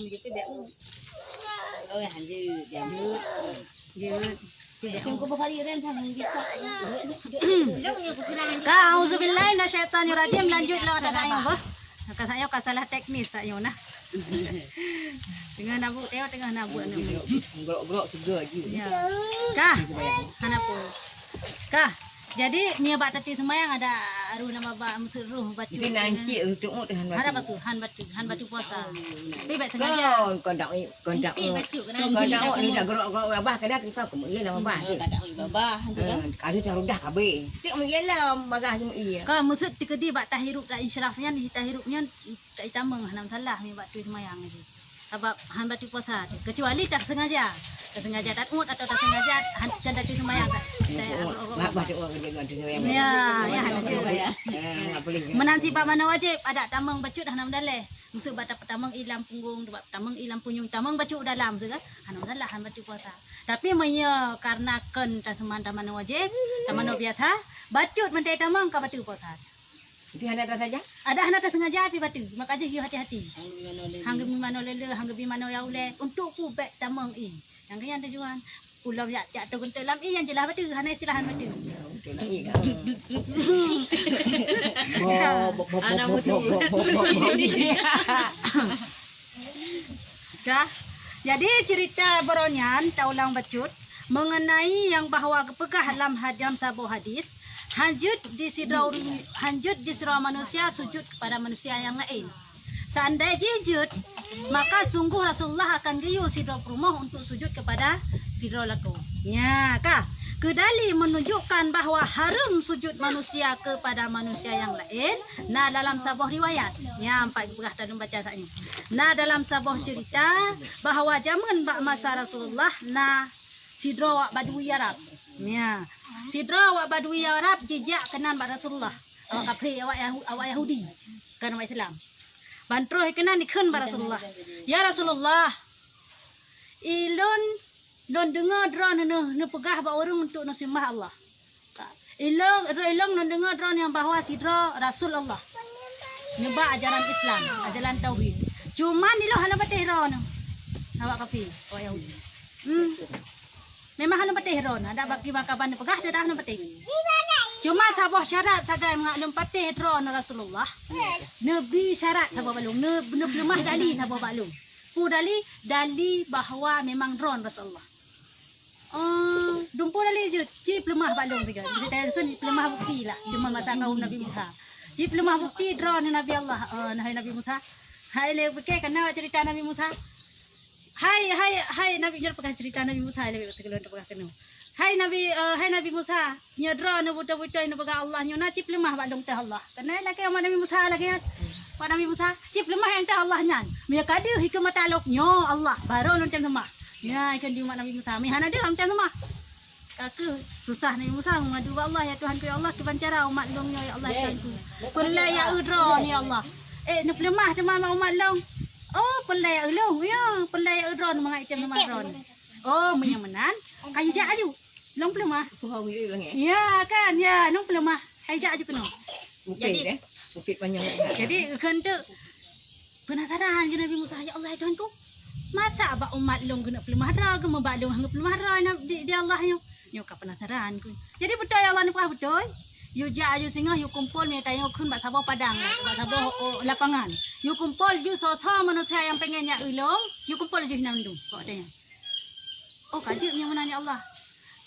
không gì cái đẹp ơi hẳn dư đẹp Chúng có bao nhiêu ren thằng gì Ka'auzubillahi minasyaitonirrajim. Lanjutlah ada yang katanya salah teknis ayo nah. Tengah nabuk tengah nabuk nak. Gerok-gerok juga lagi. Ya. Kah, hanapu. Kah, jadi mia bak tati semayang ada aru nama bak ruh batu. Itu nanti untuk mu tahan batu. Han batu puasa. Tapi bak sengaja. Kondak ni ni dah gerok-gerok abah kada kita ke iya lah abah. Kada babah. Kada tarudah kabe. Tik mu ialah bagah mu iya. Kau maksud tikedi bak tahirup tak israfnya ni tahirupnya tak itamang hanam salah mi bak tu semayang ni. Sebab han batu puasa kecuali tak sengaja tak ut atau tak sengaja han canda tu semayang tak baca orang ya menanti pak mana wajib ada tamang bacut hanam daleh maksud bata tamang ilam punggung tamang ilam punyung tamang bacut dalam tu kan hanam salah han batu puasa tapi maya karena kan tak seman tamang wajib tamang biasa bacut mentai tamang ka batu puasa. Itu hanya ada saja? Ada anak tak sengaja api batu. Maka aja you hati-hati. Hangga bimano lele, hangga bimano ya ule. Untuk ku bek tamang i. Yang kaya tujuan. Pulau ya tu kental lam i yang jelas batu. Hana istilahan batu. Jadi cerita Boronyan Taulang Bacut mengenai yang bahawa kepegah dalam sabuh hadis. Hanjut di sidra manusia sujud kepada manusia yang lain. Seandainya jujud, maka sungguh Rasulullah akan giyu sidra rumah untuk sujud kepada sidra laku. Ya, kah? Kedali menunjukkan bahawa haram sujud manusia kepada manusia yang lain. Nah dalam sebuah riwayat, ya empat berah tadi baca saat ini. Nah dalam sebuah cerita bahawa zaman masa Rasulullah, nah sidra wak badui Arab. Ya. Sidra wak badui Arab jejak kenan bak Rasulullah. Awak kafir awak Yahudi. Kan awak Islam. Bantroh kenan dikeun bak Rasulullah. Ya Rasulullah. Ilon dengar drone ne pegah bak orang untuk nu sembah Allah. Ilong non dengar drone yang bahawa sidra Rasul Allah. Nyebak ajaran Islam, ajaran tauhid. Cuman ilong hala batih ron. Awak kafir, awak Yahudi. Memang halam patih ron, ada bagi makaban pegah dah halam patih. Cuma sabah syarat saja mengaklum patih ron Rasulullah. Nabi syarat sabah balung, nabi lemah dali sabah balung. Pu dali bahawa memang ron Rasulullah. Dumpu dali je, cip lemah balung tiga. Kita kan lemah bukti lah, cuma mata kaum Nabi Musa. Cip lemah bukti ron Nabi Allah, Nabi Musa. Hai le pakai kena cerita Nabi Musa. Hai Nabi jual pegang cerita Nabi Musa lebih sekelon pegang kenu. Hai Nabi Musa, nyadra nu buta-buta nu pegang Allah nyu nacip lemah bak dong teh Allah. Kena lagi sama Nabi Musa lagi kan. Pak Nabi Musa, cip lemah yang teh Allah nyan. Mia kadu hikmah ta'aluk nyo Allah baru nu teh semah. Ya ikan di Nabi Musa. Mi hana dia teh semah. Kaku susah Nabi Musa mengadu Allah ya Tuhanku ya Allah kebancara umat long ya Allah Tuhanku. Qul ya udra ya Allah. Nu lemah teman umat long. Oh, pelai ulung, ya, pelai udron mengai tem ron. Oh, menyemenan, kayu jak aju. Long pelemah. Ya, kan, ya, long pelemah. Kayu jak aju kena. Bukit panjang. Jadi kentu penasaran ke Nabi Musa ya Allah Tuhanku. Masa abak umat long kena pelemah ra ke membak long hang pelemah ra di Allah yo. Yo ka penasaran ku. Jadi betul ya Allah ni betul. You jak you singa you kumpul ni tayo kun bak sabah padang, bak sabah lapangan. You kumpul you sotha manusia yang pengen nyak ulung, you kumpul you hinam dum. Kok tanya. Oh kaji yang menanya Allah.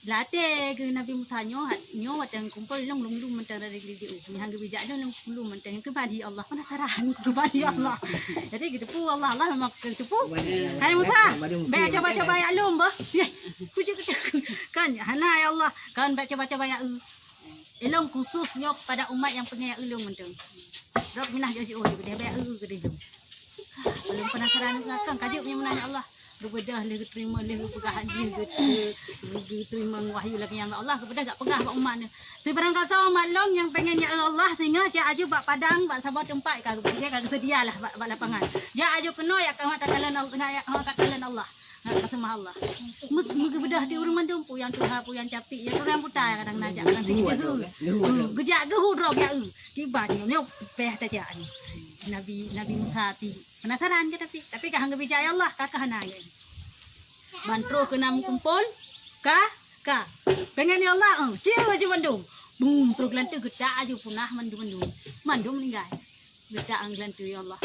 Late ke Nabi Musa nyo watang kumpul long mentang dari di ni hang bijak long mentang ke badi Allah penasaran ke badi Allah. Jadi gitu pu Allah memang gitu pu. Hai Musa, baik coba-coba ya lum bah. Kan hana ya Allah, kan baik coba-coba ya ilung khususnya pada umat yang pengen ilung mentang. Rob minah jauh dia baik gede jom. Belum penasaran kan kaji punya menanya Allah. Kepada le terima le pegahan le terima wahyu lagi yang Allah kepada gak pegah bak umat ni. Sebarang kata umat long yang pengen ya Allah sehingga dia aju bak padang bak sabar tempat dia kagak sedialah bak lapangan. Dia aju kena ya kau katakan Allah. kata mah Allah. Muga bedah di urang mandum pu yang tuha pu yang capik yang orang putai kadang najak kadang gehu. Gejak gehu drog ya tiba ni peh tajak ni. Nabi Musa ti penasaran ke tapi kah hang bijaya Allah kakah nanya. Bantro kena kumpul ka pengen ya Allah cia aja mandum. Bum program tu gedak aja punah mandum meninggal. Gedak anglan tu ya Allah.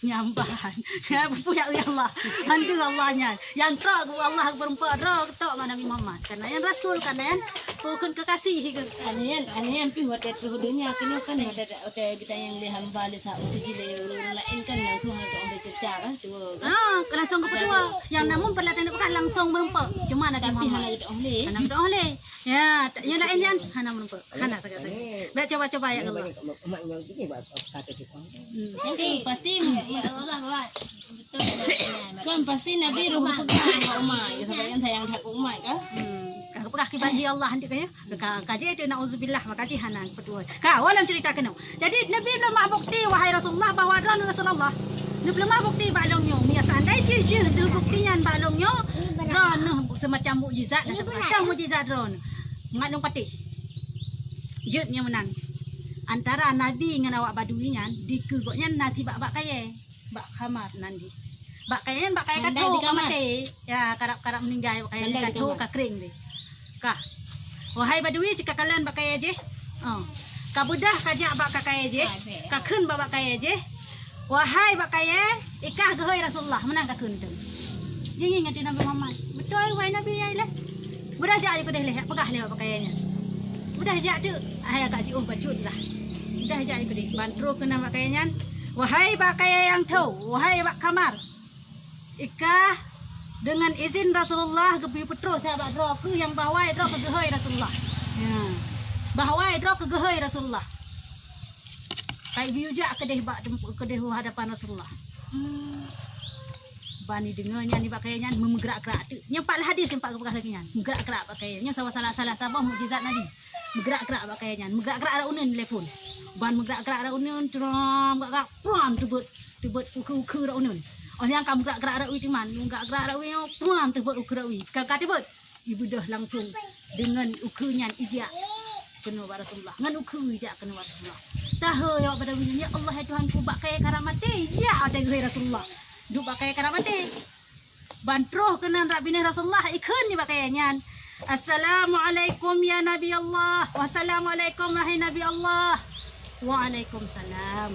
Nyambahan ya punya ya Allah hantu Allahnya yang tok Allah berempat roh tok Nabi Muhammad karena yang rasul karena yang bukan kekasih anian pi hotel dunia kini kan ada kita yang lihat balik sa uji le lain kan langsung ada orang cerita kan tu langsung kedua yang namun perlatan bukan langsung berempat cuma ada tapi Muhammad anak oleh ya yang lain yang hana berempat hana tak coba ya Allah nanti pasti ya Allah bawa betul kan pasti Nabi ruh pegang umat ya sampai yang sayang sak umat kan Kapag kibanji Allah nanti kaya kaji itu nauzubillah makati hanan kedua walam cerita kena jadi Nabi belum bukti wahai Rasulullah bahwa dron Rasulullah belum bukti balongnya biasa andai je buktinya balongnya dron semacam mukjizat macam mukjizat dron ngandung patih jutnya menang antara Nabi dengan awak baduinya dikegoknya nanti bak kaya bak kamar nanti bak kaya katu kamate ya karap meninggal kaya katu kakring deh kah wahai badui jika kalian bak kaya je kabudah kajak bak kaya je kakun bak kaya je wahai bak kaya ikah gehoi Rasulullah menang kakun tu jangan ingat Nabi Muhammad betul wahai Nabi ya ilah budah jak aku dah lihat pegah lewat bak kayanya budah jak tu ayah agak jiuh bacut lah budah jak aku deh bantro kena bak kayanya wahai bak kaya yang tahu wahai bak kamar ikah dengan izin Rasulullah gebi petro sahabat roh ke yang bawai roh ke gehoi Rasulullah ya bawai roh ke gehoi Rasulullah kai biujak kedeh bak kedeh hadapan Rasulullah bani dengannya ni pakaiannya megerak-gerak tu nyempatlah hadis nyempat ke lagi nya gerak-gerak pakaiannya salah sabah mukjizat Nabi gerak-gerak pakaiannya gerak-gerak ada unen telefon ban gerak-gerak ada unen trom gerak pram tebut uku ada unen orang yang kamu gerak-gerak ada uwi timan gerak-gerak ada uwi pram tebut uku ada uwi kata tebut ibu dah langsung dengan ukunya ijak kena Rasulullah dengan uku ijak kena Rasulullah tahu ya pada winya Allah ya Tuhanku pakai karamati ya ada Rasulullah duk pakai karamati bantroh kena rabine Rasulullah ikun ni pakaiannya assalamualaikum ya Nabi Allah wassalamualaikum wahai Nabi Allah waalaikumsalam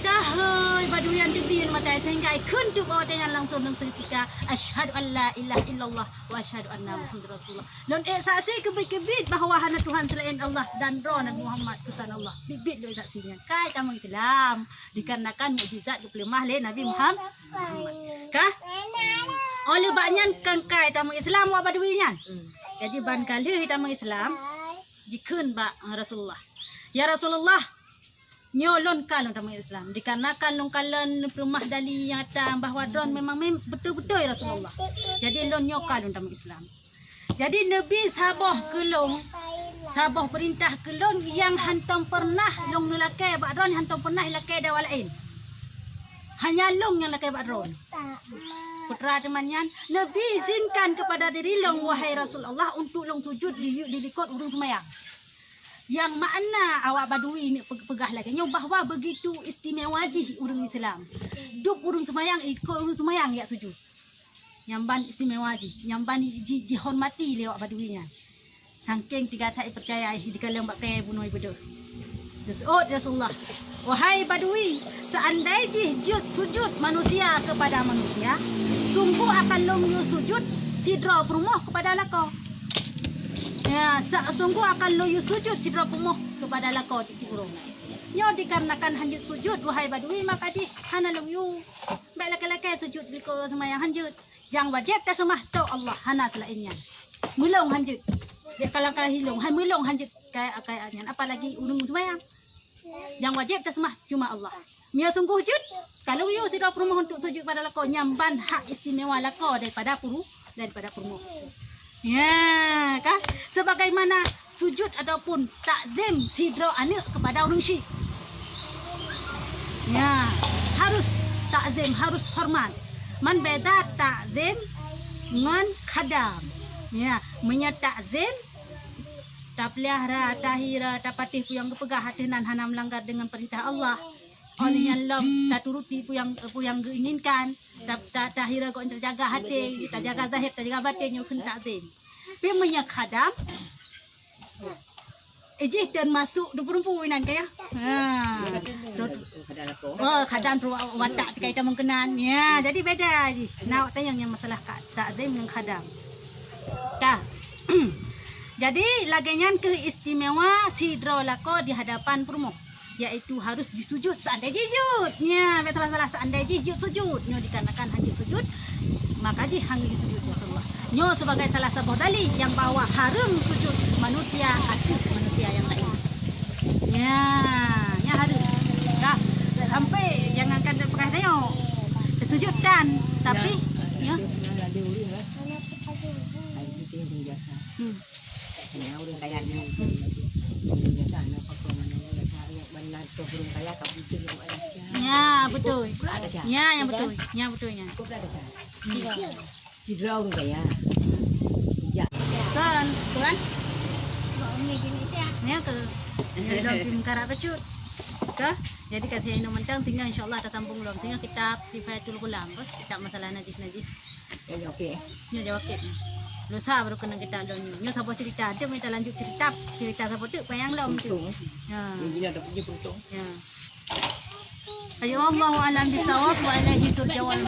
tahu baduyan dibin mata sehingga ikun tu orangnya langsung dengan seketika asyhadu an la ilaha illallah wa asyhadu anna muhammadar rasulullah dan saksi kebit bahawa hanya Tuhan selain Allah dan roh Nabi Muhammad utusan Allah bibit do saksinya kai kamu Islam dikarenakan mukjizat dipelemah le Nabi Muhammad kah oleh banyak kan kai tamu Islam wa baduinya jadi ban kali tamu Islam dikun ba Rasulullah ya Rasulullah nyolon kalon tamu Islam dikarenakan long kalon rumah dali yang ada bahawa drone memang betul-betul ya Rasulullah jadi lon nyokal tamu Islam jadi Nabi sabah perintah kelon yang hantam pernah long nelakai bak drone hantam pernah lakai dawa lain hanya long yang lakai bak drone putra temannya Nabi izinkan kepada diri long wahai Rasulullah untuk long sujud di likut urung semayang yang makna awak badui ni pegah lagi nyo bahawa begitu istimewa ji urang Islam duk urang semayang ikut urang semayang ya sujud nyamban istimewa ji nyamban dihormati le awak baduinya saking tiga tak percaya di kalang pakai bunuh ibu Rasulullah wahai badui seandai sujud manusia kepada manusia sungguh akan long sujud sidra perumuh kepada lako ya sungguh akan loyu sujud sidra pemuh kepada lakau di cikurung nyo dikarenakan hanjut sujud wahai badui maka di hana loyu baik laki-laki sujud di ko semayang hanjut yang wajib dah semah tu Allah hana selainnya mulung hanjut dia kalang-kalang hilung mulung hanjut kayaknya apalagi urung semayang yang wajib dah semah cuma Allah mia sungguh sujud kalau you sidra pemuh untuk sujud pada lakau nyamban hak istimewa lakau daripada pemuh ya kan sebagaimana sujud ataupun takzim sidra anak kepada orang syekh ya harus takzim harus hormat Man beda takzim dengan khadam. Ya, menya takzim tak pelihara, tak hira, tak patih puyang kepegah hati nan hana melanggar dengan perintah Allah. Olehnya lam tak turuti puyang inginkan, tak hira kau terjaga hati, tak jaga zahir, tak jaga batin, nyukun takzim. Tapi menya khadam, ijih termasuk 24 kaya. Oh, khadam watak kaitan mengkenan. Ya, jadi beda ji. Nak tanya yang masalah takzim dengan khadam. Dah. Jadi lagenyan keistimewa sidro lako di hadapan perumah, yaitu harus disujud seandai jujud. Ya, salah seandai sujud. Nyo dikarenakan hanya sujud, maka ji hang disujud Rasulullah. Nyo sebagai salah sebuah dalil yang bawa harum sujud manusia atau manusia yang lain. Ya harus. Dah sampai jangankan pakai dayo. Sujudkan, tapi ya. Ya betul. Ya yang betul. Ya betulnya. Hidraul kaya. Ya. Kan, tuan. Ya ke. Dalam tim karak pecut. Dah. Jadi kata yang mentang tinggal insyaallah ada tampung belum sehingga kitab Sifatul Ghulam, kitab masalah najis. Ya okey. Ya okey. Lusa baru kena kita dong. Nyo sabo cerita, dia minta lanjut cerita sabo tu payang lam tu. Ya. Ini ada pergi puntung. Ya. Ayo Allah alam bisawab wa alaihi turja'ul